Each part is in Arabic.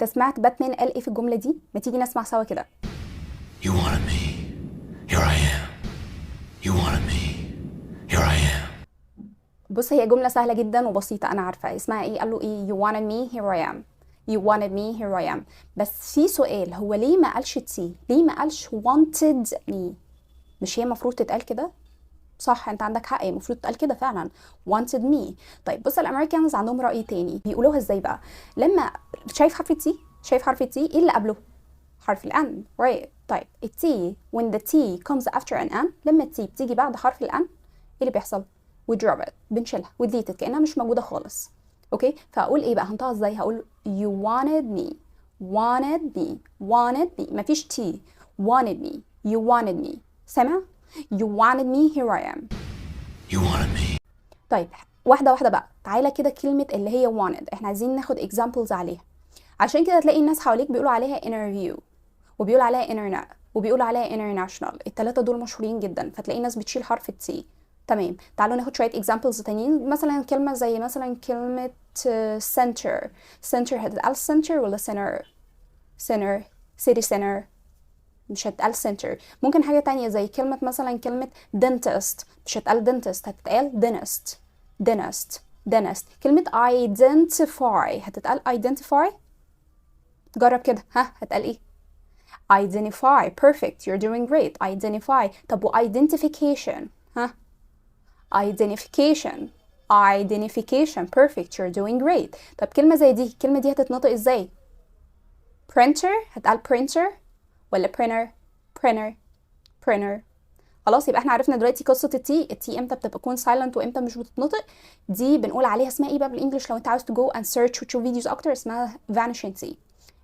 انت سمعت باتمان قال ايه في الجمله دي؟ ما تيجي نسمع سوا كده. You wanted me, here I am. You wanted me, here I am. بص هي جمله سهله جدا وبسيطه، انا عارفه اسمها ايه. قال له ايه؟ you wanted me here I am. you wanted me here I am. بس في سؤال، هو ليه ما قالش تي؟ ليه ما قالش wanted me؟ مش هي المفروض تتقال كده؟ صح، انت عندك حق، المفروض تقال كده فعلا wanted me. طيب بص الامريكانز عندهم رأي تاني، بيقولوها ازاي بقى؟ لما شايف حرف التي، شايف حرف التي ايه اللي قبله؟ حرف الان، right. طيب التي when the T comes after an N، لما التي بتيجي بعد حرف الان ايه اللي بيحصل؟ we drop it، بنشيلها we delete it كأنها مش موجودة خالص. اوكي، فاقول ايه بقى؟ هنطقها ازاي؟ هقول you wanted me wanted me wanted me، مفيش تي. wanted me you wanted me، سامع؟ you wanted me here I am. You wanted me. طيب واحدة واحدة بقى، تعالى كده كلمة اللي هي wanted احنا عايزين ناخد examples عليها. عشان كده تلاقي الناس حواليك بيقولوا عليها interview، وبيقولوا عليها internet، وبيقولوا عليها international. التلاتة دول مشهورين جدا، فتلاقي الناس بتشيل حرف التي. تمام، تعالوا ناخد شوية examples تانيين. مثلا كلمة زي مثلا كلمة center. center هتتقال center ولا center؟ center city center، مش هتقال center. ممكن حاجة تانية زي كلمة مثلا كلمة dentist، مش هتقال dentist، هتتقال dentist dentist dentist. كلمة identify هتتقال identify؟ جرب كده، ها هتقال ايه؟ identify. perfect you're doing great. identify. طب و identification؟ ها identification identification perfect you're doing great. طب كلمة زي دي، الكلمة دي هتتنطق ازاي؟ printer هتقال printer ولا printer؟ printer printer. خلاص يبقى احنا عرفنا دلوقتي قصه التي امتى بتكون سايلنت وامتى مش بتتنطق. دي بنقول عليها اسمها ايه بقى بالانجلش لو انت عاوز تجو اند سيرش وتشوف فيديوز اكتر؟ اسمها vanishing t.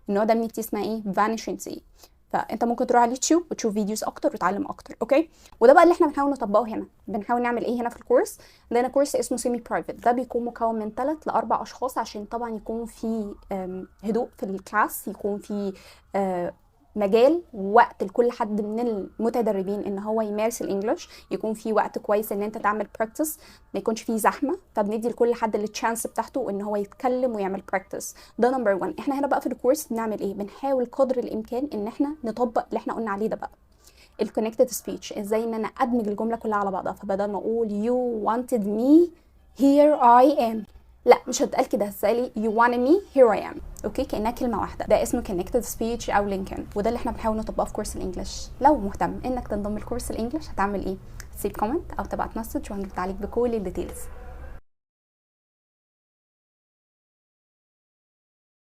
النوع ده من التي اسمها ايه؟ vanishing t. فانت ممكن تروح على اليوتيوب وتشوف فيديوز اكتر وتتعلم اكتر. اوكي، وده بقى اللي احنا بنحاول نطبقه هنا. بنحاول نعمل ايه هنا في الكورس؟ عندنا كورس اسمه سيمي برايفت، ده بيكون مكون من 3 ل 4 اشخاص عشان طبعا يكون في هدوء في الكلاس، يكون في مجال ووقت لكل حد من المتدربين ان هو يمارس الانجليش، يكون في وقت كويس ان انت تعمل براكتس، ما يكونش فيه زحمه. فبندي لكل حد التشانس بتاعته ان هو يتكلم ويعمل براكتس. ده نمبر 1. احنا هنا بقى في الكورس بنعمل ايه؟ بنحاول قدر الامكان ان احنا نطبق اللي احنا قلنا عليه ده بقى، الكونكتد سبيتش. ازاي ان انا ادمج الجمله كلها على بعضها. فبدل ما اقول you wanted me here I am، لا مش هتقال كده، هتقالي you wanted me here I am. اوكي، كأنها كلمة واحدة. ده اسمه connected speech او لينكن، وده اللي احنا بنحاول نطبقه في كورس الانجليش. لو مهتم انك تنضم لكورس الانجليش هتعمل ايه؟ تسيب كومنت او تبعت مسج وهنرد عليك بكل الديتيلز.